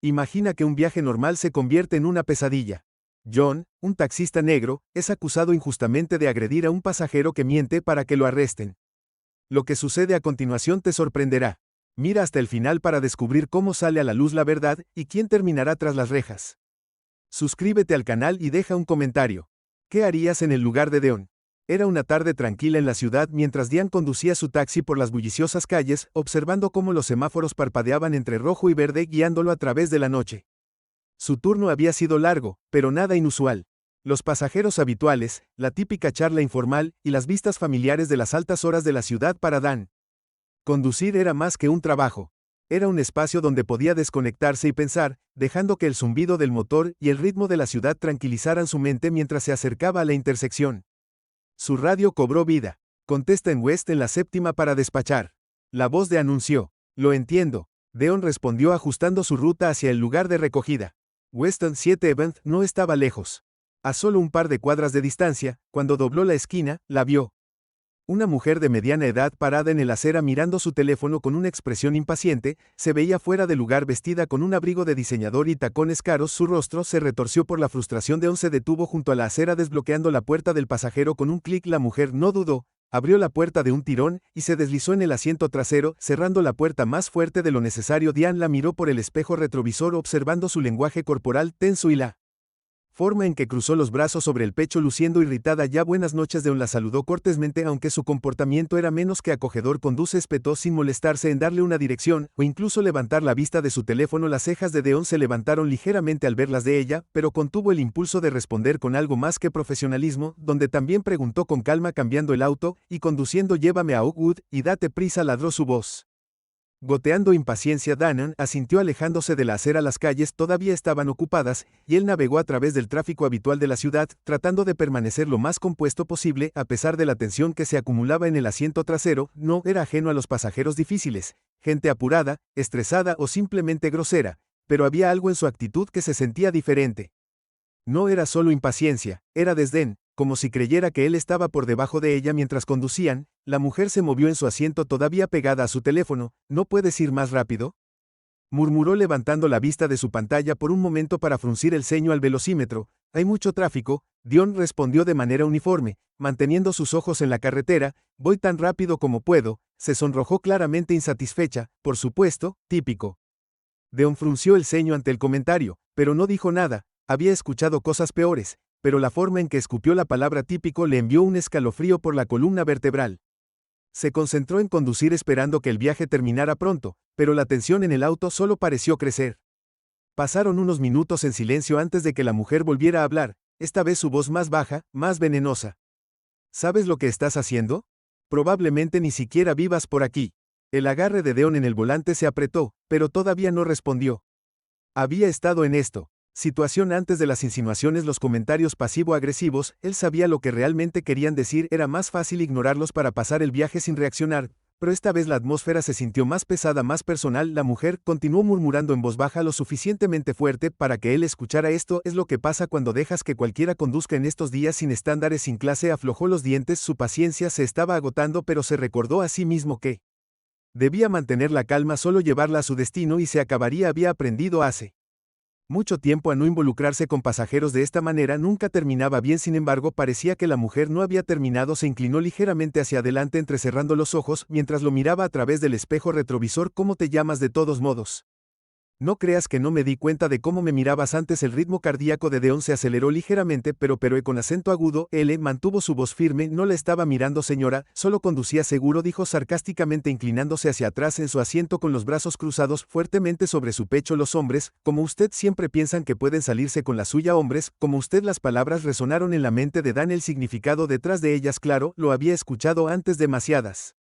Imagina que un viaje normal se convierte en una pesadilla. John, un taxista negro, es acusado injustamente de agredir a un pasajero que miente para que lo arresten. Lo que sucede a continuación te sorprenderá. Mira hasta el final para descubrir cómo sale a la luz la verdad y quién terminará tras las rejas. Suscríbete al canal y deja un comentario. ¿Qué harías en el lugar de Deon? Era una tarde tranquila en la ciudad mientras Diane conducía su taxi por las bulliciosas calles, observando cómo los semáforos parpadeaban entre rojo y verde guiándolo a través de la noche. Su turno había sido largo, pero nada inusual. Los pasajeros habituales, la típica charla informal y las vistas familiares de las altas horas de la ciudad para Dan. Conducir era más que un trabajo. Era un espacio donde podía desconectarse y pensar, dejando que el zumbido del motor y el ritmo de la ciudad tranquilizaran su mente mientras se acercaba a la intersección. Su radio cobró vida. Contesta en West en la séptima para despachar. La voz de anunció. Lo entiendo. Deon respondió ajustando su ruta hacia el lugar de recogida. Weston 7 Event no estaba lejos. A solo un par de cuadras de distancia, cuando dobló la esquina, la vio. Una mujer de mediana edad parada en el acera mirando su teléfono con una expresión impaciente, se veía fuera de lugar vestida con un abrigo de diseñador y tacones caros. Su rostro se retorció por la frustración. Deon se detuvo junto a la acera desbloqueando la puerta del pasajero con un clic. La mujer no dudó, abrió la puerta de un tirón y se deslizó en el asiento trasero, cerrando la puerta más fuerte de lo necesario. Diane la miró por el espejo retrovisor observando su lenguaje corporal tenso y la forma en que cruzó los brazos sobre el pecho luciendo irritada. Ya buenas noches. Deon la saludó cortésmente aunque su comportamiento era menos que acogedor. Conduce espetó sin molestarse en darle una dirección, o incluso levantar la vista de su teléfono. Las cejas de Deon se levantaron ligeramente al ver las de ella, pero contuvo el impulso de responder con algo más que profesionalismo, donde también preguntó con calma cambiando el auto, y conduciendo llévame a Oakwood, y date prisa ladró su voz. Goteando impaciencia Danon asintió alejándose de la acera. Las calles todavía estaban ocupadas, y él navegó a través del tráfico habitual de la ciudad, tratando de permanecer lo más compuesto posible a pesar de la tensión que se acumulaba en el asiento trasero. No era ajeno a los pasajeros difíciles, gente apurada, estresada o simplemente grosera, pero había algo en su actitud que se sentía diferente. No era solo impaciencia, era desdén, como si creyera que él estaba por debajo de ella mientras conducían. La mujer se movió en su asiento todavía pegada a su teléfono. ¿No puedes ir más rápido?, murmuró levantando la vista de su pantalla por un momento para fruncir el ceño al velocímetro. Hay mucho tráfico, Dion respondió de manera uniforme, manteniendo sus ojos en la carretera. Voy tan rápido como puedo. Se sonrojó claramente insatisfecha. Por supuesto, típico. Dion frunció el ceño ante el comentario, pero no dijo nada. Había escuchado cosas peores, pero la forma en que escupió la palabra típico le envió un escalofrío por la columna vertebral. Se concentró en conducir esperando que el viaje terminara pronto, pero la tensión en el auto solo pareció crecer. Pasaron unos minutos en silencio antes de que la mujer volviera a hablar, esta vez su voz más baja, más venenosa. ¿Sabes lo que estás haciendo? Probablemente ni siquiera vivas por aquí. El agarre de Deon en el volante se apretó, pero todavía no respondió. Había estado en esto. Situación antes de las insinuaciones, los comentarios pasivo-agresivos. Él sabía lo que realmente querían decir. Era más fácil ignorarlos para pasar el viaje sin reaccionar, pero esta vez la atmósfera se sintió más pesada, más personal. La mujer continuó murmurando en voz baja lo suficientemente fuerte para que él escuchara. Esto es lo que pasa cuando dejas que cualquiera conduzca en estos días sin estándares, sin clase. Aflojó los dientes, su paciencia se estaba agotando, pero se recordó a sí mismo que debía mantener la calma, solo llevarla a su destino y se acabaría. Había aprendido hace mucho tiempo a no involucrarse con pasajeros de esta manera. Nunca terminaba bien. Sin embargo, parecía que la mujer no había terminado. Se inclinó ligeramente hacia adelante entrecerrando los ojos mientras lo miraba a través del espejo retrovisor. ¿Cómo te llamas de todos modos? No creas que no me di cuenta de cómo me mirabas antes. El ritmo cardíaco de Deon se aceleró ligeramente, pero con acento agudo. Él mantuvo su voz firme. No la estaba mirando, señora, solo conducía seguro, dijo sarcásticamente inclinándose hacia atrás en su asiento con los brazos cruzados fuertemente sobre su pecho. Los hombres, como usted, siempre piensan que pueden salirse con la suya. Hombres, como usted. Las palabras resonaron en la mente de Dan, el significado detrás de ellas claro, lo había escuchado antes demasiadas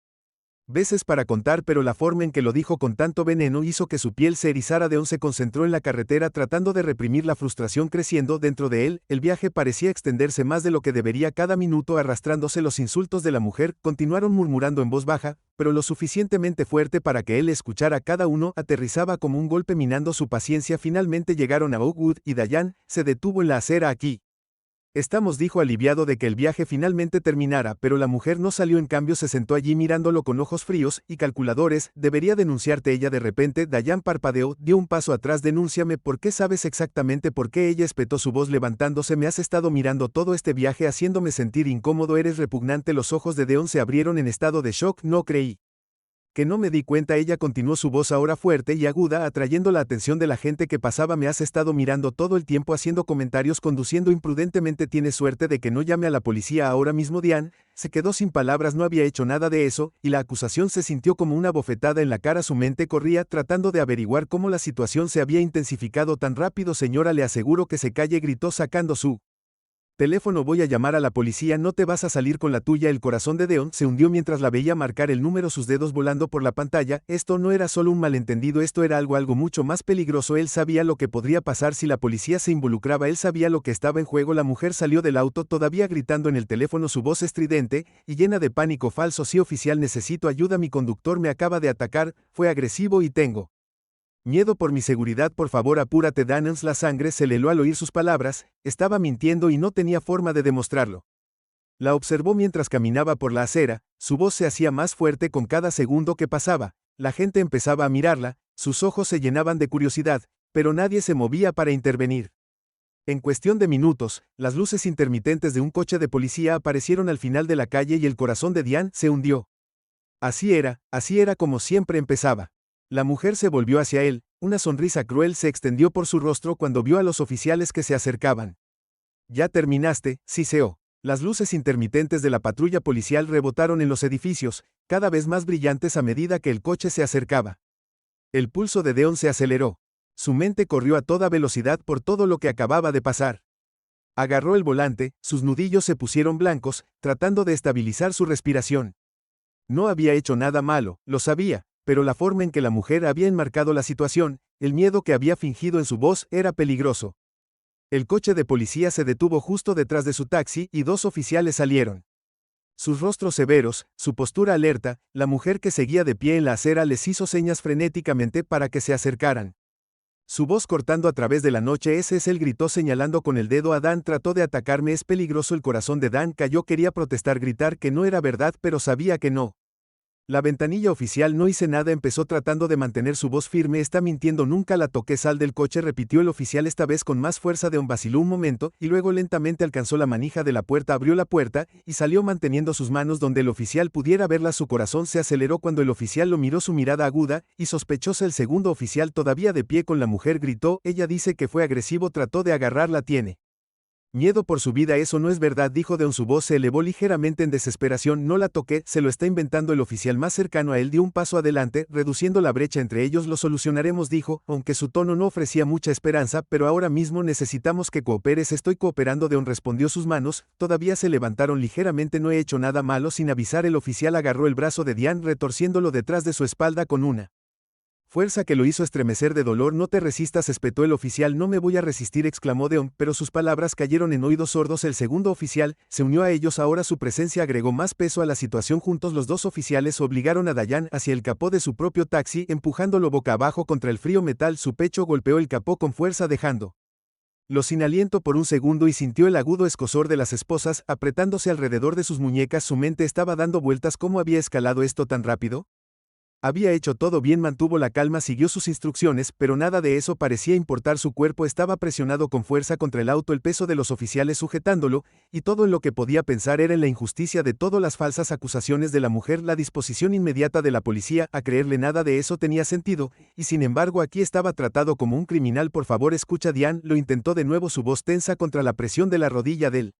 veces para contar, pero la forma en que lo dijo con tanto veneno hizo que su piel se erizara. Deon se concentró en la carretera tratando de reprimir la frustración creciendo dentro de él. El viaje parecía extenderse más de lo que debería, cada minuto arrastrándose. Los insultos de la mujer continuaron murmurando en voz baja, pero lo suficientemente fuerte para que él escuchara cada uno. Aterrizaba como un golpe minando su paciencia. Finalmente llegaron a Oakwood y Diane se detuvo en la acera. Aquí Estamos, dijo aliviado de que el viaje finalmente terminara, pero la mujer no salió, en cambio se sentó allí mirándolo con ojos fríos y calculadores. Debería denunciarte ella de repente. Dayan parpadeó, dio un paso atrás. Denúnciame, ¿por qué? ¿Sabes exactamente por qué? Ella espetó, su voz levantándose. Me has estado mirando todo este viaje haciéndome sentir incómodo, eres repugnante. Los ojos de Deon se abrieron en estado de shock. No creí que no me di cuenta. Ella continuó, su voz ahora fuerte y aguda, atrayendo la atención de la gente que pasaba. Me has estado mirando todo el tiempo, haciendo comentarios, conduciendo imprudentemente. Tienes suerte de que no llame a la policía ahora mismo. Diane se quedó sin palabras, no había hecho nada de eso, y la acusación se sintió como una bofetada en la cara. Su mente corría tratando de averiguar cómo la situación se había intensificado tan rápido. Señora, le aseguro que se calle, gritó sacando su teléfono. Voy a llamar a la policía. No te vas a salir con la tuya. El corazón de Deon se hundió mientras la veía marcar el número, sus dedos volando por la pantalla. Esto no era solo un malentendido, esto era algo mucho más peligroso. Él sabía lo que podría pasar si la policía se involucraba, él sabía lo que estaba en juego. La mujer salió del auto todavía gritando en el teléfono, su voz estridente y llena de pánico. Falso, sí oficial, necesito ayuda, mi conductor me acaba de atacar, fue agresivo y tengo miedo por mi seguridad, por favor apúrate. Daniels, la sangre se le heló al oír sus palabras, estaba mintiendo y no tenía forma de demostrarlo. La observó mientras caminaba por la acera, su voz se hacía más fuerte con cada segundo que pasaba, la gente empezaba a mirarla, sus ojos se llenaban de curiosidad, pero nadie se movía para intervenir. En cuestión de minutos, las luces intermitentes de un coche de policía aparecieron al final de la calle y el corazón de Diane se hundió. Así era como siempre empezaba. La mujer se volvió hacia él, una sonrisa cruel se extendió por su rostro cuando vio a los oficiales que se acercaban. ¿Ya terminaste?, siseó. Las luces intermitentes de la patrulla policial rebotaron en los edificios, cada vez más brillantes a medida que el coche se acercaba. El pulso de Deon se aceleró. Su mente corrió a toda velocidad por todo lo que acababa de pasar. Agarró el volante, sus nudillos se pusieron blancos, tratando de estabilizar su respiración. No había hecho nada malo, lo sabía, pero la forma en que la mujer había enmarcado la situación, el miedo que había fingido en su voz, era peligroso. El coche de policía se detuvo justo detrás de su taxi y dos oficiales salieron. Sus rostros severos, su postura alerta, la mujer que seguía de pie en la acera les hizo señas frenéticamente para que se acercaran. Su voz cortando a través de la noche, ese es él, gritó señalando con el dedo a Dan, trató de atacarme, es peligroso. El corazón de Dan cayó, quería protestar, gritar que no era verdad, pero sabía que no. La ventanilla oficial, no hice nada, empezó tratando de mantener su voz firme, está mintiendo, nunca la toqué. Sal del coche, repitió el oficial esta vez con más fuerza. Deon vaciló un momento, y luego lentamente alcanzó la manija de la puerta, abrió la puerta, y salió manteniendo sus manos donde el oficial pudiera verlas. Su corazón se aceleró cuando el oficial lo miró, su mirada aguda y sospechosa. El segundo oficial, todavía de pie con la mujer, gritó, ella dice que fue agresivo, trató de agarrarla, tiene miedo por su vida. Eso no es verdad, dijo Deon, su voz se elevó ligeramente en desesperación. No la toqué, se lo está inventando. El oficial más cercano a él dio un paso adelante, reduciendo la brecha entre ellos. Lo solucionaremos, dijo, aunque su tono no ofrecía mucha esperanza, pero ahora mismo necesitamos que cooperes. Estoy cooperando, Deon respondió. Sus manos todavía se levantaron ligeramente. No he hecho nada malo. Sin avisar, el oficial agarró el brazo de Diane, retorciéndolo detrás de su espalda con una fuerza que lo hizo estremecer de dolor. No te resistas, espetó el oficial. No me voy a resistir, exclamó Deon, pero sus palabras cayeron en oídos sordos. El segundo oficial se unió a ellos, ahora su presencia agregó más peso a la situación. Juntos los dos oficiales obligaron a Dayan hacia el capó de su propio taxi, empujándolo boca abajo contra el frío metal. Su pecho golpeó el capó con fuerza, dejándolo sin aliento por un segundo, y sintió el agudo escozor de las esposas apretándose alrededor de sus muñecas. Su mente estaba dando vueltas. ¿Cómo había escalado esto tan rápido? Había hecho todo bien, mantuvo la calma, siguió sus instrucciones, pero nada de eso parecía importar. Su cuerpo estaba presionado con fuerza contra el auto, el peso de los oficiales sujetándolo, y todo en lo que podía pensar era en la injusticia de todas las falsas acusaciones de la mujer, la disposición inmediata de la policía a creerle. Nada de eso tenía sentido, y sin embargo aquí estaba tratado como un criminal. Por favor, escucha, Diane, lo intentó de nuevo, su voz tensa contra la presión de la rodilla del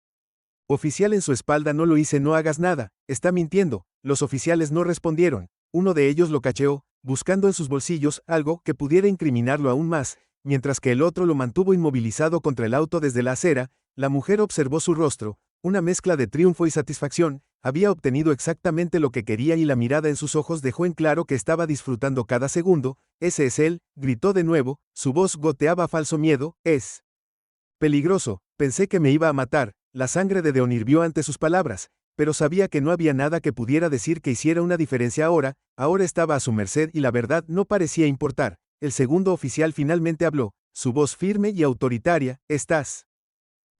oficial en su espalda. No lo hice, no hagas nada, está mintiendo. Los oficiales no respondieron. Uno de ellos lo cacheó, buscando en sus bolsillos algo que pudiera incriminarlo aún más, mientras que el otro lo mantuvo inmovilizado contra el auto desde la acera. La mujer observó su rostro, una mezcla de triunfo y satisfacción. Había obtenido exactamente lo que quería y la mirada en sus ojos dejó en claro que estaba disfrutando cada segundo. Ese es él, gritó de nuevo, su voz goteaba falso miedo, es peligroso, pensé que me iba a matar. La sangre de Deon hirvió ante sus palabras, pero sabía que no había nada que pudiera decir que hiciera una diferencia ahora estaba a su merced y la verdad no parecía importar. El segundo oficial finalmente habló, su voz firme y autoritaria, ¿estás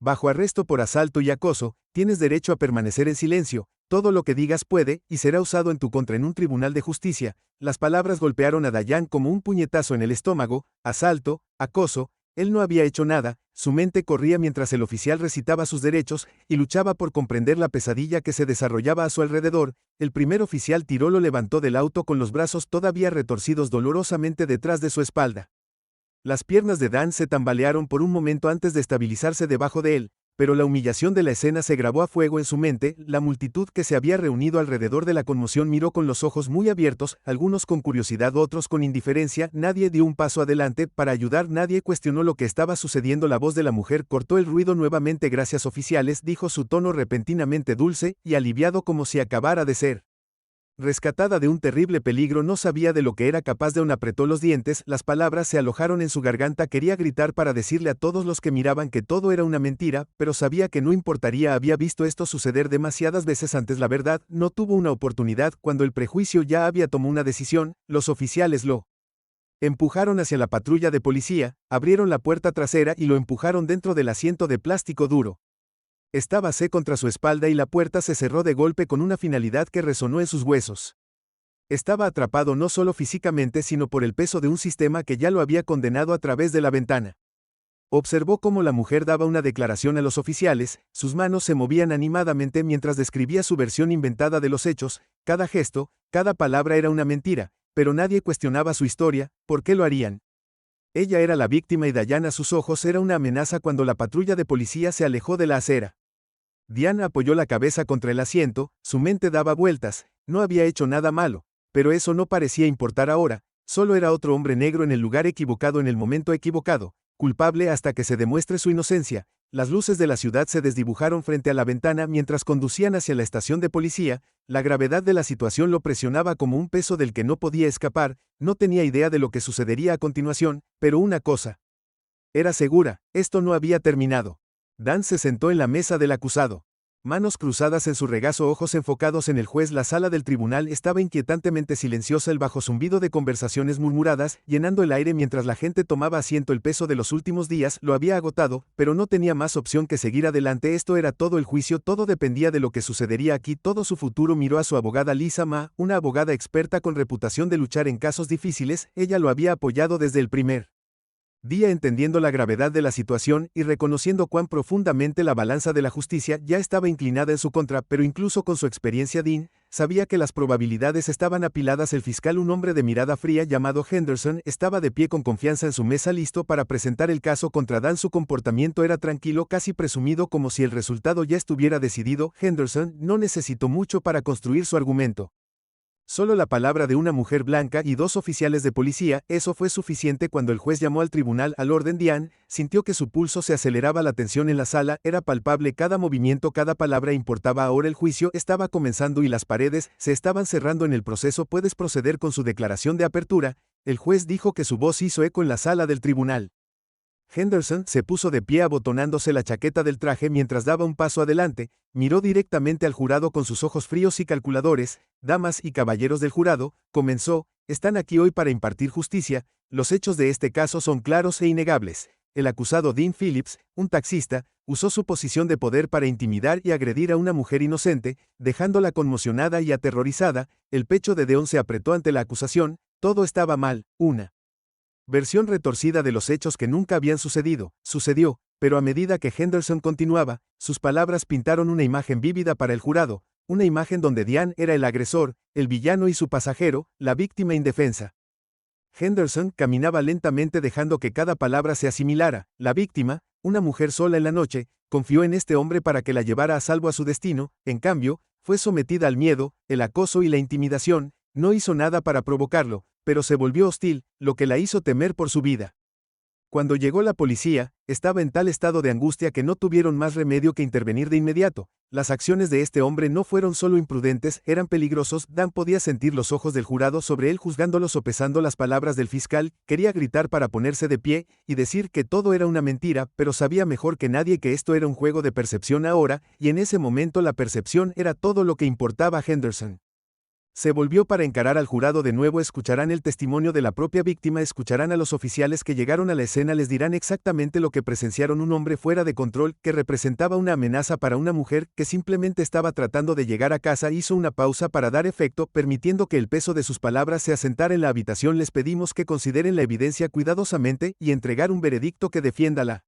Bajo arresto por asalto y acoso, tienes derecho a permanecer en silencio. Todo lo que digas puede y será usado en tu contra en un tribunal de justicia. Las palabras golpearon a Dayan como un puñetazo en el estómago. Asalto, acoso. Él no había hecho nada, su mente corría mientras el oficial recitaba sus derechos y luchaba por comprender la pesadilla que se desarrollaba a su alrededor. El primer oficial tiró lo levantó del auto con los brazos todavía retorcidos dolorosamente detrás de su espalda. Las piernas de Dan se tambalearon por un momento antes de estabilizarse debajo de él, pero la humillación de la escena se grabó a fuego en su mente. La multitud que se había reunido alrededor de la conmoción miró con los ojos muy abiertos, algunos con curiosidad, otros con indiferencia. Nadie dio un paso adelante para ayudar, nadie cuestionó lo que estaba sucediendo. La voz de la mujer cortó el ruido nuevamente. Gracias, oficiales, dijo, su tono repentinamente dulce y aliviado como si acabara de ser rescatada de un terrible peligro. No sabía de lo que era capaz de. Apretó los dientes, las palabras se alojaron en su garganta. Quería gritar para decirle a todos los que miraban que todo era una mentira, pero sabía que no importaría. Había visto esto suceder demasiadas veces antes. La verdad, no tuvo una oportunidad. Cuando el prejuicio ya había tomado una decisión, los oficiales lo empujaron hacia la patrulla de policía, abrieron la puerta trasera y lo empujaron dentro del asiento de plástico duro. Estaba contra su espalda y la puerta se cerró de golpe con una finalidad que resonó en sus huesos. Estaba atrapado no solo físicamente sino por el peso de un sistema que ya lo había condenado a través de la ventana. Observó cómo la mujer daba una declaración a los oficiales, sus manos se movían animadamente mientras describía su versión inventada de los hechos. Cada gesto, cada palabra era una mentira, pero nadie cuestionaba su historia. ¿Por qué lo harían? Ella era la víctima y Dayan a sus ojos era una amenaza. Cuando la patrulla de policía se alejó de la acera, Diane apoyó la cabeza contra el asiento, su mente daba vueltas. No había hecho nada malo, pero eso no parecía importar ahora. Solo era otro hombre negro en el lugar equivocado en el momento equivocado, culpable hasta que se demuestre su inocencia. Las luces de la ciudad se desdibujaron frente a la ventana mientras conducían hacia la estación de policía. La gravedad de la situación lo presionaba como un peso del que no podía escapar. No tenía idea de lo que sucedería a continuación, pero una cosa era segura: esto no había terminado. Dan se sentó en la mesa del acusado. Manos cruzadas en su regazo, ojos enfocados en el juez. La sala del tribunal estaba inquietantemente silenciosa, el bajo zumbido de conversaciones murmuradas, llenando el aire mientras la gente tomaba asiento. El peso de los últimos días lo había agotado, pero no tenía más opción que seguir adelante. Esto era todo el juicio, todo dependía de lo que sucedería aquí, todo su futuro. Miró a su abogada Lisa Ma, una abogada experta con reputación de luchar en casos difíciles. Ella lo había apoyado desde el primer día, entendiendo la gravedad de la situación y reconociendo cuán profundamente la balanza de la justicia ya estaba inclinada en su contra, pero incluso con su experiencia, Dean sabía que las probabilidades estaban apiladas. El fiscal, un hombre de mirada fría llamado Henderson, estaba de pie con confianza en su mesa, listo para presentar el caso contra Dan. Su comportamiento era tranquilo, casi presumido, como si el resultado ya estuviera decidido. Henderson no necesitó mucho para construir su argumento. Solo la palabra de una mujer blanca y dos oficiales de policía, eso fue suficiente. Cuando el juez llamó al tribunal al orden, Diane sintió que su pulso se aceleraba. La tensión en la sala era palpable, cada movimiento, cada palabra importaba. Ahora el juicio estaba comenzando y las paredes se estaban cerrando en el proceso. Puedes proceder con su declaración de apertura. El juez dijo que su voz hizo eco en la sala del tribunal. Henderson se puso de pie abotonándose la chaqueta del traje mientras daba un paso adelante, miró directamente al jurado con sus ojos fríos y calculadores. Damas y caballeros del jurado, comenzó, están aquí hoy para impartir justicia. Los hechos de este caso son claros e innegables. El acusado Dean Phillips, un taxista, usó su posición de poder para intimidar y agredir a una mujer inocente, dejándola conmocionada y aterrorizada. El pecho de Dean se apretó ante la acusación. Todo estaba mal. Una versión retorcida de los hechos que nunca habían sucedió, pero a medida que Henderson continuaba, sus palabras pintaron una imagen vívida para el jurado, una imagen donde Diane era el agresor, el villano y su pasajero, la víctima indefensa. Henderson caminaba lentamente dejando que cada palabra se asimilara. La víctima, una mujer sola en la noche, confió en este hombre para que la llevara a salvo a su destino. En cambio, fue sometida al miedo, el acoso y la intimidación. No hizo nada para provocarlo, pero se volvió hostil, lo que la hizo temer por su vida. Cuando llegó la policía, estaba en tal estado de angustia que no tuvieron más remedio que intervenir de inmediato. Las acciones de este hombre no fueron solo imprudentes, eran peligrosos. Dan podía sentir los ojos del jurado sobre él juzgándolo, sopesando las palabras del fiscal. Quería gritar para ponerse de pie y decir que todo era una mentira, pero sabía mejor que nadie que esto era un juego de percepción ahora, y en ese momento la percepción era todo lo que importaba a Henderson. Se volvió para encarar al jurado de nuevo. Escucharán el testimonio de la propia víctima, escucharán a los oficiales que llegaron a la escena, les dirán exactamente lo que presenciaron: un hombre fuera de control, que representaba una amenaza para una mujer que simplemente estaba tratando de llegar a casa. Hizo una pausa para dar efecto, permitiendo que el peso de sus palabras se asentara en la habitación. Les pedimos que consideren la evidencia cuidadosamente y entregar un veredicto que defienda la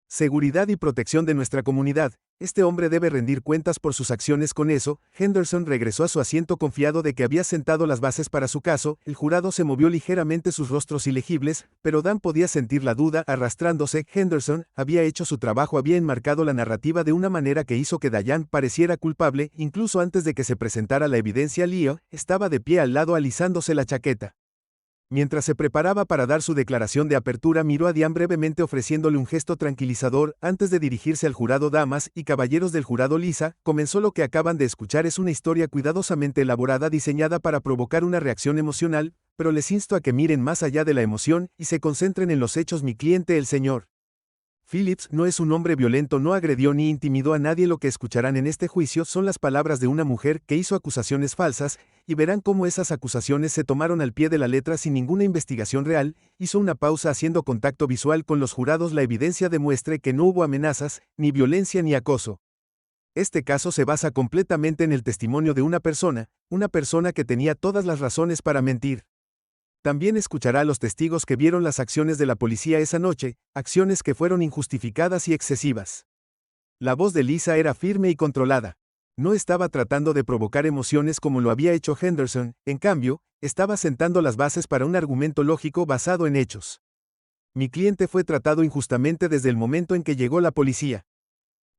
seguridad y protección de nuestra comunidad. Este hombre debe rendir cuentas por sus acciones. Con eso, Henderson regresó a su asiento confiado de que había sentado las bases para su caso. El jurado se movió ligeramente, sus rostros ilegibles, pero Dan podía sentir la duda arrastrándose. Henderson había hecho su trabajo, había enmarcado la narrativa de una manera que hizo que Diane pareciera culpable. Incluso antes de que se presentara la evidencia, Leo estaba de pie al lado alisándose la chaqueta. Mientras se preparaba para dar su declaración de apertura, miró a Diane brevemente ofreciéndole un gesto tranquilizador. Antes de dirigirse al jurado: damas y caballeros del jurado, Lisa comenzó. Lo que acaban de escuchar es una historia cuidadosamente elaborada, diseñada para provocar una reacción emocional, pero les insto a que miren más allá de la emoción y se concentren en los hechos. Mi cliente, el señor Phillips, no es un hombre violento, no agredió ni intimidó a nadie. Lo que escucharán en este juicio son las palabras de una mujer que hizo acusaciones falsas, y verán cómo esas acusaciones se tomaron al pie de la letra sin ninguna investigación real. Hizo una pausa haciendo contacto visual con los jurados. La evidencia demuestre que no hubo amenazas, ni violencia ni acoso. Este caso se basa completamente en el testimonio de una persona que tenía todas las razones para mentir. También escuchará a los testigos que vieron las acciones de la policía esa noche, acciones que fueron injustificadas y excesivas. La voz de Lisa era firme y controlada. No estaba tratando de provocar emociones como lo había hecho Henderson, en cambio, estaba sentando las bases para un argumento lógico basado en hechos. Mi cliente fue tratado injustamente desde el momento en que llegó la policía.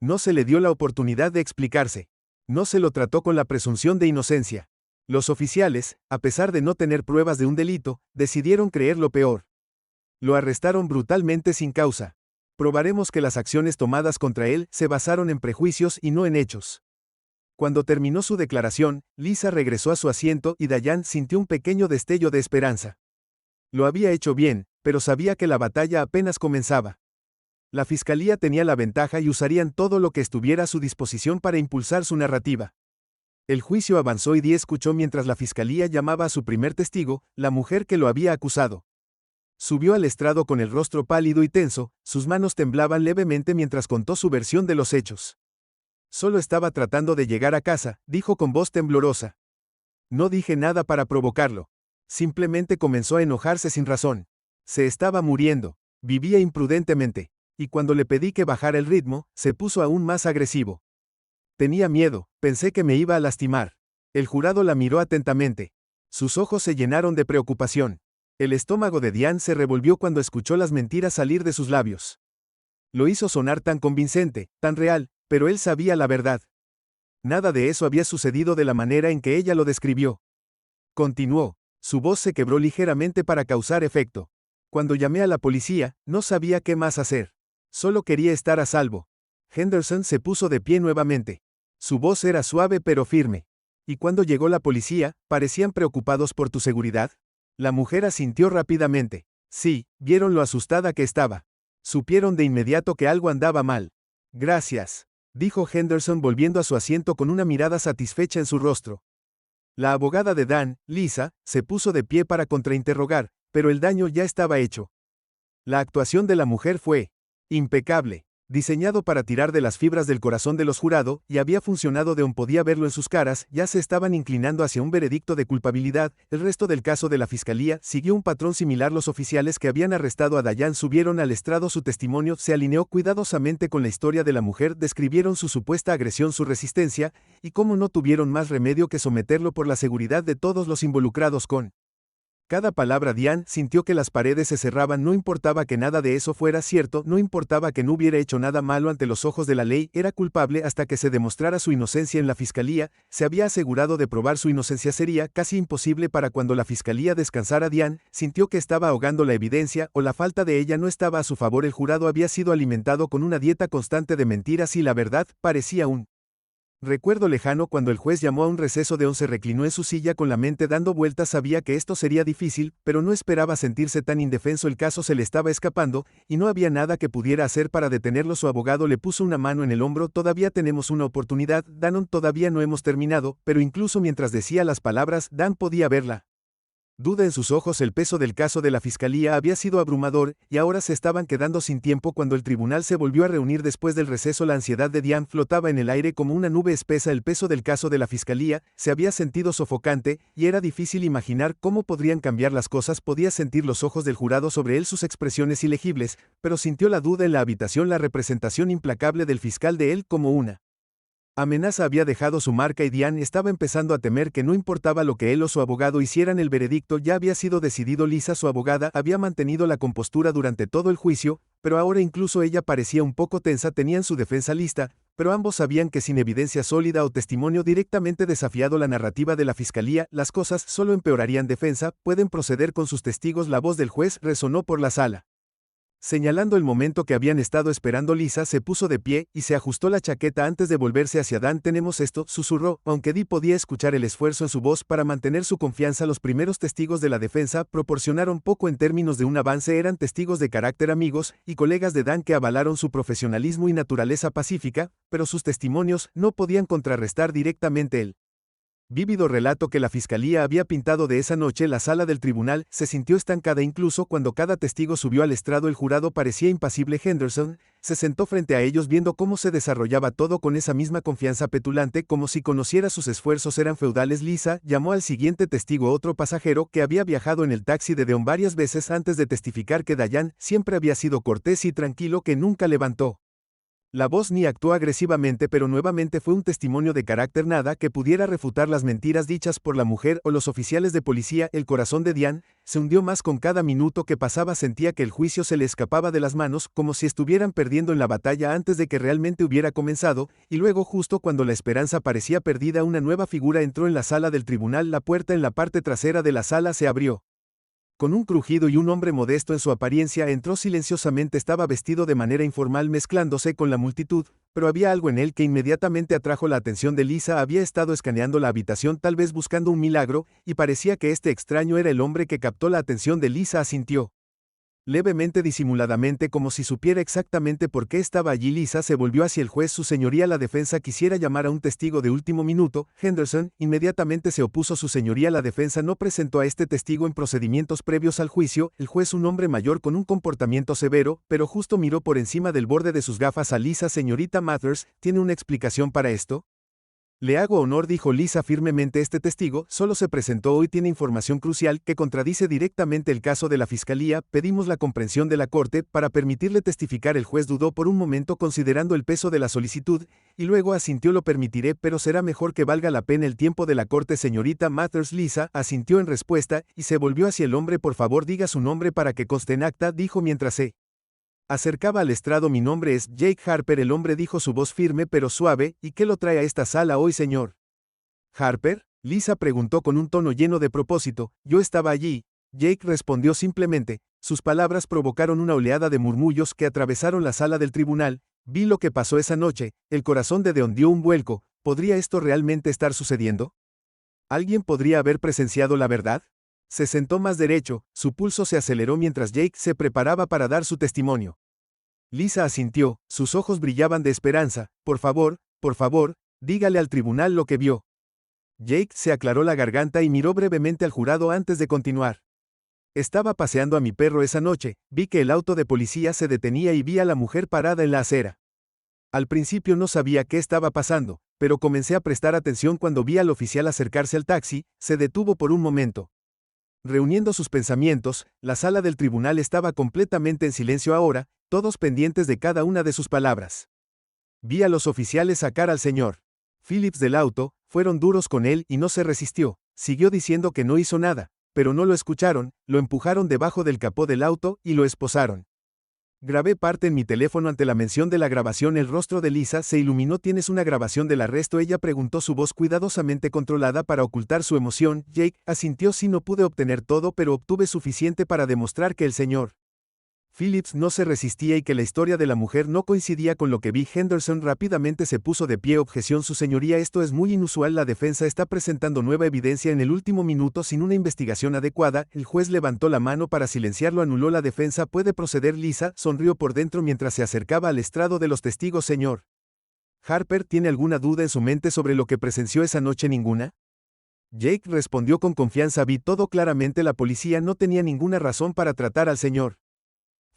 No se le dio la oportunidad de explicarse. No se lo trató con la presunción de inocencia. Los oficiales, a pesar de no tener pruebas de un delito, decidieron creer lo peor. Lo arrestaron brutalmente sin causa. Probaremos que las acciones tomadas contra él se basaron en prejuicios y no en hechos. Cuando terminó su declaración, Lisa regresó a su asiento y Diane sintió un pequeño destello de esperanza. Lo había hecho bien, pero sabía que la batalla apenas comenzaba. La fiscalía tenía la ventaja y usarían todo lo que estuviera a su disposición para impulsar su narrativa. El juicio avanzó y Dee escuchó mientras la fiscalía llamaba a su primer testigo, la mujer que lo había acusado. Subió al estrado con el rostro pálido y tenso, sus manos temblaban levemente mientras contó su versión de los hechos. Solo estaba tratando de llegar a casa, dijo con voz temblorosa. No dije nada para provocarlo. Simplemente comenzó a enojarse sin razón. Se estaba muriendo. Vivía imprudentemente. Y cuando le pedí que bajara el ritmo, se puso aún más agresivo. Tenía miedo, pensé que me iba a lastimar. El jurado la miró atentamente. Sus ojos se llenaron de preocupación. El estómago de Diane se revolvió cuando escuchó las mentiras salir de sus labios. Lo hizo sonar tan convincente, tan real, pero él sabía la verdad. Nada de eso había sucedido de la manera en que ella lo describió. Continuó. Su voz se quebró ligeramente para causar efecto. Cuando llamé a la policía, no sabía qué más hacer. Solo quería estar a salvo. Henderson se puso de pie nuevamente. Su voz era suave pero firme. ¿Y cuando llegó la policía, parecían preocupados por tu seguridad? La mujer asintió rápidamente. Sí, vieron lo asustada que estaba. Supieron de inmediato que algo andaba mal. Gracias, dijo Henderson volviendo a su asiento con una mirada satisfecha en su rostro. La abogada de Dan, Lisa, se puso de pie para contrainterrogar, pero el daño ya estaba hecho. La actuación de la mujer fue impecable. Diseñado para tirar de las fibras del corazón de los jurados, y había funcionado. Podía verlo en sus caras, ya se estaban inclinando hacia un veredicto de culpabilidad. El resto del caso de la fiscalía siguió un patrón similar. Los oficiales que habían arrestado a Diane subieron al estrado. Su testimonio se alineó cuidadosamente con la historia de la mujer, describieron su supuesta agresión, su resistencia, y cómo no tuvieron más remedio que someterlo por la seguridad de todos los involucrados. Con cada palabra Diane sintió que las paredes se cerraban. No importaba que nada de eso fuera cierto, no importaba que no hubiera hecho nada malo ante los ojos de la ley, era culpable hasta que se demostrara su inocencia. En la fiscalía, se había asegurado de probar su inocencia. Sería casi imposible para cuando la fiscalía descansara. Diane sintió que estaba ahogando la evidencia, o la falta de ella no estaba a su favor. El jurado había sido alimentado con una dieta constante de mentiras y la verdad parecía un Recuerdo lejano cuando el juez llamó a un receso de 11, reclinó en su silla con la mente dando vueltas, sabía que esto sería difícil, pero no esperaba sentirse tan indefenso, el caso se le estaba escapando, y no había nada que pudiera hacer para detenerlo. Su abogado le puso una mano en el hombro. Todavía tenemos una oportunidad, Dannon, todavía no hemos terminado, pero incluso mientras decía las palabras, Dan podía verla duda en sus ojos. El peso del caso de la fiscalía había sido abrumador, y ahora se estaban quedando sin tiempo. Cuando el tribunal se volvió a reunir después del receso, la ansiedad de Diane flotaba en el aire como una nube espesa. El peso del caso de la fiscalía se había sentido sofocante, y era difícil imaginar cómo podrían cambiar las cosas. Podía sentir los ojos del jurado sobre él, sus expresiones ilegibles, pero sintió la duda en la habitación, la representación implacable del fiscal de él como una amenaza había dejado su marca, y Diane estaba empezando a temer que no importaba lo que él o su abogado hicieran, el veredicto ya había sido decidido. Lisa, su abogada, había mantenido la compostura durante todo el juicio, pero ahora incluso ella parecía un poco tensa. Tenían su defensa lista, pero ambos sabían que sin evidencia sólida o testimonio directamente desafiado la narrativa de la fiscalía, las cosas solo empeorarían. Defensa, pueden proceder con sus testigos. La voz del juez resonó por la sala, señalando el momento que habían estado esperando. Lisa se puso de pie y se ajustó la chaqueta antes de volverse hacia Dan. Tenemos esto, susurró, aunque Dee podía escuchar el esfuerzo en su voz para mantener su confianza. Los primeros testigos de la defensa proporcionaron poco en términos de un avance. Eran testigos de carácter, amigos y colegas de Dan que avalaron su profesionalismo y naturaleza pacífica, pero sus testimonios no podían contrarrestar directamente el vívido relato que la fiscalía había pintado de esa noche. La sala del tribunal se sintió estancada incluso cuando cada testigo subió al estrado. El jurado parecía impasible. Henderson se sentó frente a ellos viendo cómo se desarrollaba todo con esa misma confianza petulante, como si conociera sus esfuerzos eran feudales. Lisa llamó al siguiente testigo, otro pasajero que había viajado en el taxi de Deon varias veces antes de testificar, que Diane siempre había sido cortés y tranquilo, que nunca levantó la voz ni actuó agresivamente, pero nuevamente fue un testimonio de carácter, nada que pudiera refutar las mentiras dichas por la mujer o los oficiales de policía. El corazón de Diane se hundió más con cada minuto que pasaba. Sentía que el juicio se le escapaba de las manos, como si estuvieran perdiendo en la batalla antes de que realmente hubiera comenzado, y luego, justo cuando la esperanza parecía perdida, una nueva figura entró en la sala del tribunal. La puerta en la parte trasera de la sala se abrió con un crujido, y un hombre modesto en su apariencia entró silenciosamente. Estaba vestido de manera informal, mezclándose con la multitud, pero había algo en él que inmediatamente atrajo la atención de Lisa. Había estado escaneando la habitación, tal vez buscando un milagro, y parecía que este extraño era el hombre que captó la atención de Lisa. Asintió levemente, disimuladamente, como si supiera exactamente por qué estaba allí. Lisa se volvió hacia el juez. Su señoría, la defensa quisiera llamar a un testigo de último minuto. Henderson inmediatamente se opuso. Su señoría, la defensa no presentó a este testigo en procedimientos previos al juicio. El juez, un hombre mayor con un comportamiento severo, pero justo, miró por encima del borde de sus gafas a Lisa. Señorita Mathers, ¿tiene una explicación para esto? Le hago honor, dijo Lisa firmemente. Este testigo solo se presentó hoy, tiene información crucial que contradice directamente el caso de la fiscalía. Pedimos la comprensión de la corte para permitirle testificar. El juez dudó por un momento, considerando el peso de la solicitud, y luego asintió. Lo permitiré, pero será mejor que valga la pena el tiempo de la corte. Señorita Mathers. Lisa asintió en respuesta, y se volvió hacia el hombre. Por favor, diga su nombre para que conste en acta, dijo mientras se acercaba al estrado. Mi nombre es Jake Harper. El hombre dijo, su voz firme pero suave. ¿Y qué lo trae a esta sala hoy, señor Harper? Lisa preguntó con un tono lleno de propósito. Yo estaba allí. Jake respondió simplemente. Sus palabras provocaron una oleada de murmullos que atravesaron la sala del tribunal. Vi lo que pasó esa noche. El corazón de Deon dio un vuelco. ¿Podría esto realmente estar sucediendo? ¿Alguien podría haber presenciado la verdad? Se sentó más derecho, su pulso se aceleró mientras Jake se preparaba para dar su testimonio. Lisa asintió, sus ojos brillaban de esperanza. Por favor, dígale al tribunal lo que vio. Jake se aclaró la garganta y miró brevemente al jurado antes de continuar. Estaba paseando a mi perro esa noche, vi que el auto de policía se detenía y vi a la mujer parada en la acera. Al principio no sabía qué estaba pasando, pero comencé a prestar atención cuando vi al oficial acercarse al taxi. Se detuvo por un momento. Reuniendo sus pensamientos, la sala del tribunal estaba completamente en silencio ahora, todos pendientes de cada una de sus palabras. Vi a los oficiales sacar al señor Phillips del auto, fueron duros con él y no se resistió. Siguió diciendo que no hizo nada, pero no lo escucharon. Lo empujaron debajo del capó del auto y lo esposaron. Grabé parte en mi teléfono. Ante la mención de la grabación, el rostro de Lisa se iluminó. ¿Tienes una grabación del arresto?, ella preguntó, su voz cuidadosamente controlada para ocultar su emoción. Jake asintió. Sí, no pude obtener todo, pero obtuve suficiente para demostrar que el señor Phillips no se resistía y que la historia de la mujer no coincidía con lo que vi. Henderson rápidamente se puso de pie. Objeción, su señoría, esto es muy inusual. La defensa está presentando nueva evidencia en el último minuto sin una investigación adecuada. El juez levantó la mano para silenciarlo. Anuló la defensa. Puede proceder. Lisa sonrió por dentro mientras se acercaba al estrado de los testigos. Señor Harper, ¿tiene alguna duda en su mente sobre lo que presenció esa noche? Ninguna. Jake respondió con confianza. Vi todo claramente. La policía no tenía ninguna razón para tratar al señor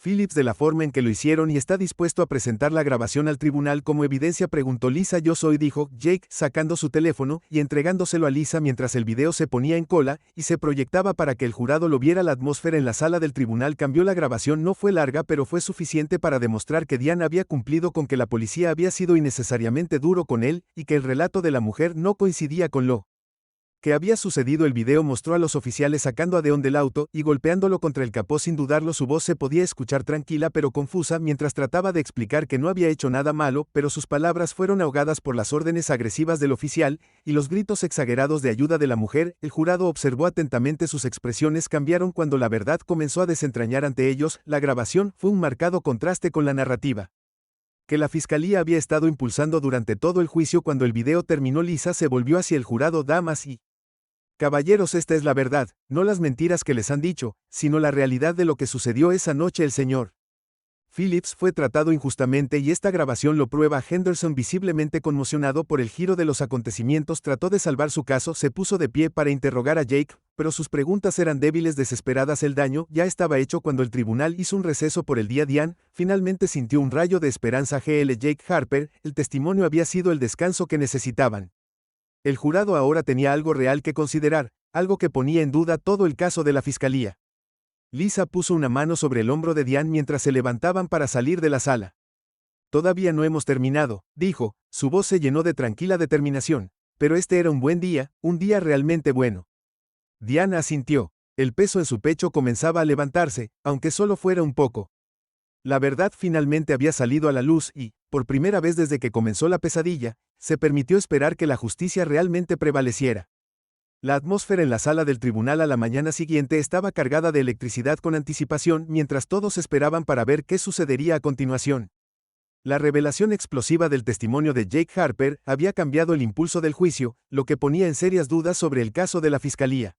Phillips de la forma en que lo hicieron y está dispuesto a presentar la grabación al tribunal como evidencia. Preguntó Lisa. Yo soy, dijo Jake, sacando su teléfono y entregándoselo a Lisa mientras el video se ponía en cola y se proyectaba para que el jurado lo viera. La atmósfera en la sala del tribunal cambió. La grabación no fue larga, pero fue suficiente para demostrar que Diane había cumplido con que la policía había sido innecesariamente duro con él y que el relato de la mujer no coincidía con lo que había sucedido. El video mostró a los oficiales sacando a Deon del auto y golpeándolo contra el capó. Sin dudarlo, su voz se podía escuchar tranquila pero confusa mientras trataba de explicar que no había hecho nada malo, pero sus palabras fueron ahogadas por las órdenes agresivas del oficial y los gritos exagerados de ayuda de la mujer. El jurado observó atentamente. Sus expresiones cambiaron cuando la verdad comenzó a desentrañar ante ellos. La grabación fue un marcado contraste con la narrativa que la fiscalía había estado impulsando durante todo el juicio. Cuando el video terminó, Lisa se volvió hacia el jurado. Damas y caballeros, esta es la verdad, no las mentiras que les han dicho, sino la realidad de lo que sucedió esa noche. El señor Phillips fue tratado injustamente y esta grabación lo prueba. Henderson, visiblemente conmocionado por el giro de los acontecimientos, trató de salvar su caso. Se puso de pie para interrogar a Jake, pero sus preguntas eran débiles, desesperadas. El daño ya estaba hecho. Cuando el tribunal hizo un receso por el día, Diane finalmente sintió un rayo de esperanza. Jake Harper, el testimonio había sido el descanso que necesitaban. El jurado ahora tenía algo real que considerar, algo que ponía en duda todo el caso de la fiscalía. Lisa puso una mano sobre el hombro de Diane mientras se levantaban para salir de la sala. Todavía no hemos terminado, dijo, su voz se llenó de tranquila determinación, pero este era un buen día, un día realmente bueno. Diane asintió. El peso en su pecho comenzaba a levantarse, aunque solo fuera un poco. La verdad finalmente había salido a la luz y, por primera vez desde que comenzó la pesadilla, se permitió esperar que la justicia realmente prevaleciera. La atmósfera en la sala del tribunal a la mañana siguiente estaba cargada de electricidad con anticipación mientras todos esperaban para ver qué sucedería a continuación. La revelación explosiva del testimonio de Jake Harper había cambiado el impulso del juicio, lo que ponía en serias dudas sobre el caso de la fiscalía.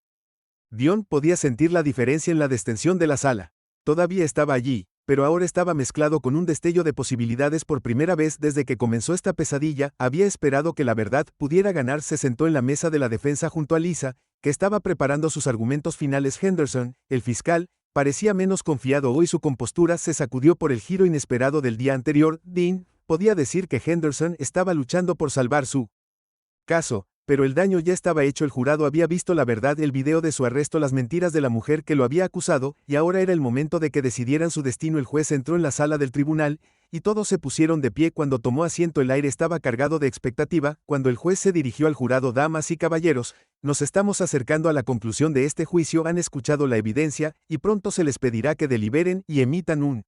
Dion podía sentir la diferencia en la distensión de la sala. Todavía estaba allí, pero ahora estaba mezclado con un destello de posibilidades. Por primera vez desde que comenzó esta pesadilla, había esperado que la verdad pudiera ganar. Se sentó en la mesa de la defensa junto a Lisa, que estaba preparando sus argumentos finales. Henderson, el fiscal, parecía menos confiado hoy. Su compostura se sacudió por el giro inesperado del día anterior. Dean podía decir que Henderson estaba luchando por salvar su caso, pero el daño ya estaba hecho. El jurado había visto la verdad, el video de su arresto, las mentiras de la mujer que lo había acusado, y ahora era el momento de que decidieran su destino. El juez entró en la sala del tribunal, y todos se pusieron de pie cuando tomó asiento. El aire estaba cargado de expectativa. Cuando el juez se dirigió al jurado: damas y caballeros, nos estamos acercando a la conclusión de este juicio. Han escuchado la evidencia, y pronto se les pedirá que deliberen y emitan un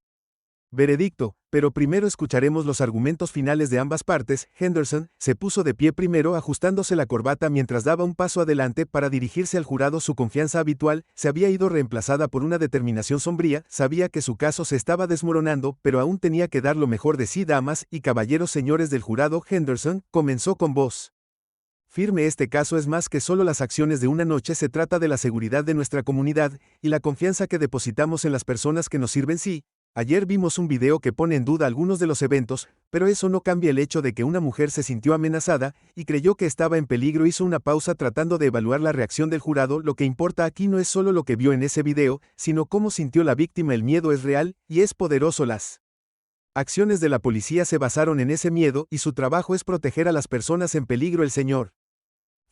veredicto, pero primero escucharemos los argumentos finales de ambas partes. Henderson se puso de pie primero, ajustándose la corbata mientras daba un paso adelante para dirigirse al jurado. Su confianza habitual se había ido reemplazada por una determinación sombría. Sabía que su caso se estaba desmoronando, pero aún tenía que dar lo mejor de sí. Damas y caballeros, señores del jurado, Henderson comenzó con voz firme: este caso es más que solo las acciones de una noche. Se trata de la seguridad de nuestra comunidad y la confianza que depositamos en las personas que nos sirven. Sí, ayer vimos un video que pone en duda algunos de los eventos, pero eso no cambia el hecho de que una mujer se sintió amenazada y creyó que estaba en peligro. Hizo una pausa tratando de evaluar la reacción del jurado. Lo que importa aquí no es solo lo que vio en ese video, sino cómo sintió la víctima. El miedo es real y es poderoso. Las acciones de la policía se basaron en ese miedo y su trabajo es proteger a las personas en peligro. El señor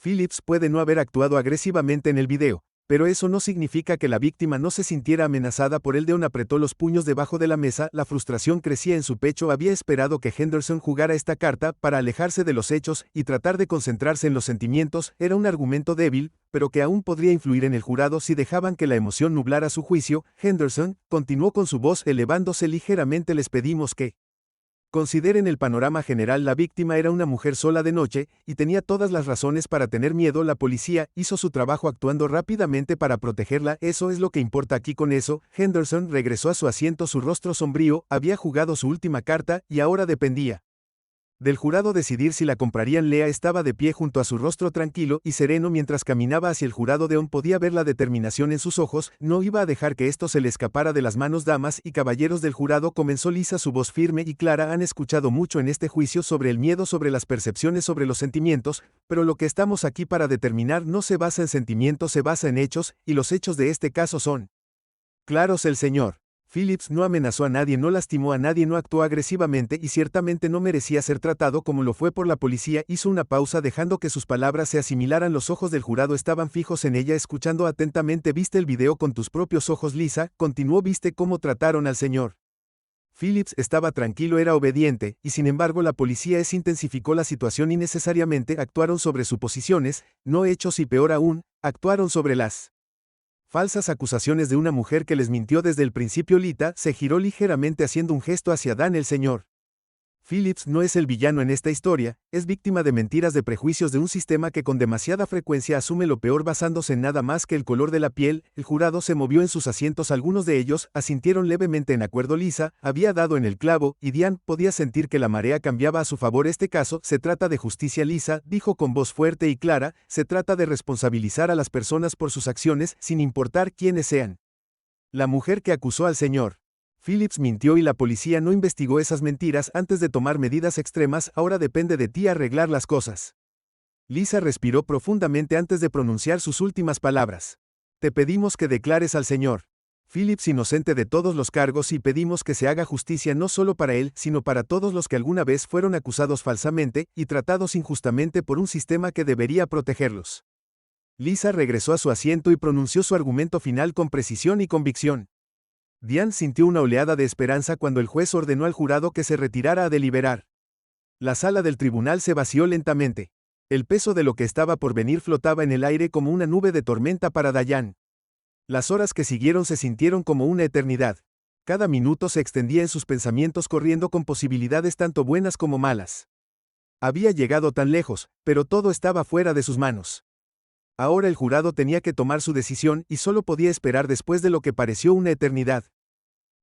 Phillips puede no haber actuado agresivamente en el video, pero eso no significa que la víctima no se sintiera amenazada por él. Deon apretó los puños debajo de la mesa. La frustración crecía en su pecho. Había esperado que Henderson jugara esta carta para alejarse de los hechos y tratar de concentrarse en los sentimientos. Era un argumento débil, pero que aún podría influir en el jurado si dejaban que la emoción nublara su juicio. Henderson continuó con su voz elevándose ligeramente: les pedimos que Consideren el panorama general: la víctima era una mujer sola de noche, y tenía todas las razones para tener miedo. La policía hizo su trabajo actuando rápidamente para protegerla. Eso es lo que importa aquí. Con eso, Henderson regresó a su asiento, su rostro sombrío. Había jugado su última carta, y ahora dependía del jurado decidir si la comprarían. Lea estaba de pie junto a su rostro tranquilo y sereno mientras caminaba hacia el jurado. Deon podía ver la determinación en sus ojos. No iba a dejar que esto se le escapara de las manos. Damas y caballeros del jurado, comenzó Lisa, su voz firme y clara. Han escuchado mucho en este juicio sobre el miedo, sobre las percepciones, sobre los sentimientos, pero lo que estamos aquí para determinar no se basa en sentimientos, se basa en hechos, y los hechos de este caso son claros. El señor Phillips no amenazó a nadie, no lastimó a nadie, no actuó agresivamente y ciertamente no merecía ser tratado como lo fue por la policía. Hizo una pausa dejando que sus palabras se asimilaran. Los ojos del jurado estaban fijos en ella, escuchando atentamente. ¿Viste el video con tus propios ojos, Lisa?, continuó. ¿Viste cómo trataron al señor Phillips? Estaba tranquilo, era obediente, y sin embargo la policía intensificó la situación innecesariamente. Actuaron sobre suposiciones, no hechos, y peor aún, actuaron sobre las falsas acusaciones de una mujer que les mintió desde el principio. Lita se giró ligeramente haciendo un gesto hacia Dan. El señor Phillips no es el villano en esta historia, es víctima de mentiras, de prejuicios, de un sistema que con demasiada frecuencia asume lo peor basándose en nada más que el color de la piel. El jurado se movió en sus asientos, algunos de ellos asintieron levemente en acuerdo. Lisa había dado en el clavo, y Diane podía sentir que la marea cambiaba a su favor. Este caso se trata de justicia, Lisa dijo con voz fuerte y clara, se trata de responsabilizar a las personas por sus acciones, sin importar quiénes sean. La mujer que acusó al señor Phillips mintió y la policía no investigó esas mentiras antes de tomar medidas extremas. Ahora depende de ti arreglar las cosas. Lisa respiró profundamente antes de pronunciar sus últimas palabras. Te pedimos que declares al señor Phillips inocente de todos los cargos y pedimos que se haga justicia no solo para él, sino para todos los que alguna vez fueron acusados falsamente y tratados injustamente por un sistema que debería protegerlos. Lisa regresó a su asiento y pronunció su argumento final con precisión y convicción. Diane sintió una oleada de esperanza cuando el juez ordenó al jurado que se retirara a deliberar. La sala del tribunal se vació lentamente. El peso de lo que estaba por venir flotaba en el aire como una nube de tormenta para Diane. Las horas que siguieron se sintieron como una eternidad. Cada minuto se extendía en sus pensamientos, corriendo con posibilidades tanto buenas como malas. Había llegado tan lejos, pero todo estaba fuera de sus manos. Ahora el jurado tenía que tomar su decisión y solo podía esperar después de lo que pareció una eternidad.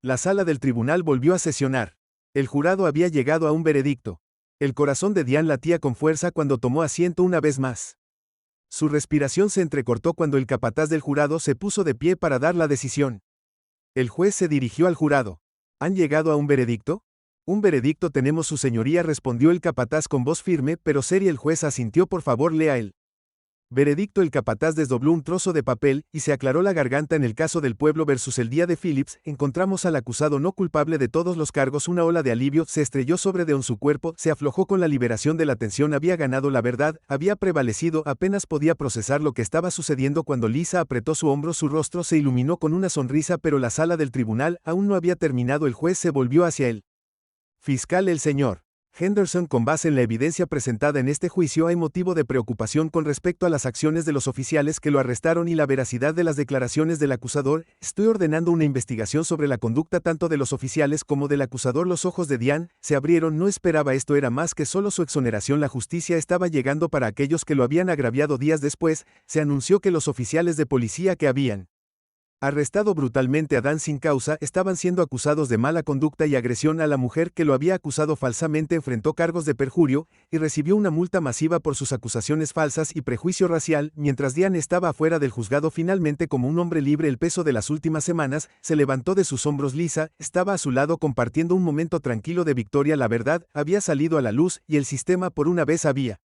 La sala del tribunal volvió a sesionar. El jurado había llegado a un veredicto. El corazón de Diane latía con fuerza cuando tomó asiento una vez más. Su respiración se entrecortó cuando el capataz del jurado se puso de pie para dar la decisión. El juez se dirigió al jurado. ¿Han llegado a un veredicto? Un veredicto tenemos, su señoría, respondió el capataz con voz firme pero seria. El juez asintió. Por favor, lea el veredicto. El capataz desdobló un trozo de papel y se aclaró la garganta. En el caso del pueblo versus el día de Phillips, encontramos al acusado no culpable de todos los cargos. Una ola de alivio se estrelló sobre Deon. Su cuerpo se aflojó con la liberación de la tensión. Había ganado, la verdad había prevalecido. Apenas podía procesar lo que estaba sucediendo cuando Lisa apretó su hombro. Su rostro se iluminó con una sonrisa, pero la sala del tribunal aún no había terminado. El juez se volvió hacia el fiscal. El señor Henderson, con base en la evidencia presentada en este juicio, hay motivo de preocupación con respecto a las acciones de los oficiales que lo arrestaron y la veracidad de las declaraciones del acusador. Estoy ordenando una investigación sobre la conducta tanto de los oficiales como del acusador. Los ojos de Diane se abrieron. No esperaba esto, era más que solo su exoneración. La justicia estaba llegando para aquellos que lo habían agraviado. Días después, se anunció que los oficiales de policía que habían arrestado brutalmente a Dan sin causa estaban siendo acusados de mala conducta y agresión a la mujer que lo había acusado falsamente. Enfrentó cargos de perjurio y recibió una multa masiva por sus acusaciones falsas y prejuicio racial. Mientras Diane estaba afuera del juzgado, finalmente como un hombre libre, el peso de las últimas semanas se levantó de sus hombros. Lisa estaba a su lado compartiendo un momento tranquilo de victoria. La verdad había salido a la luz y el sistema por una vez había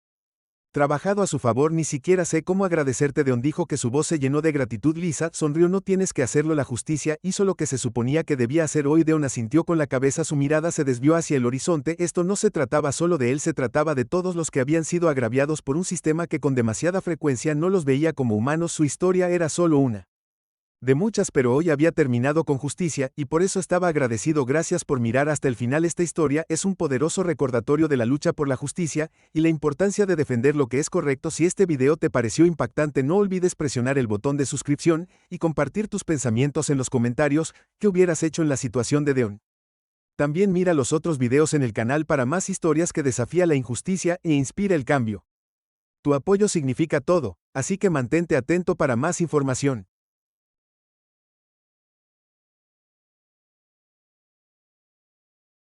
trabajado a su favor. Ni siquiera sé cómo agradecerte, Deon dijo, que su voz se llenó de gratitud. Lisa sonrió. No tienes que hacerlo, la justicia hizo lo que se suponía que debía hacer hoy. Deon asintió con la cabeza, su mirada se desvió hacia el horizonte. Esto no se trataba solo de él, se trataba de todos los que habían sido agraviados por un sistema que con demasiada frecuencia no los veía como humanos. Su historia era solo una de muchas, pero hoy había terminado con justicia, y por eso estaba agradecido. Gracias por mirar hasta el final. Esta historia es un poderoso recordatorio de la lucha por la justicia y la importancia de defender lo que es correcto. Si este video te pareció impactante, no olvides presionar el botón de suscripción y compartir tus pensamientos en los comentarios. ¿Qué hubieras hecho en la situación de Deon? También mira los otros videos en el canal para más historias que desafía la injusticia e inspira el cambio. Tu apoyo significa todo, así que mantente atento para más información.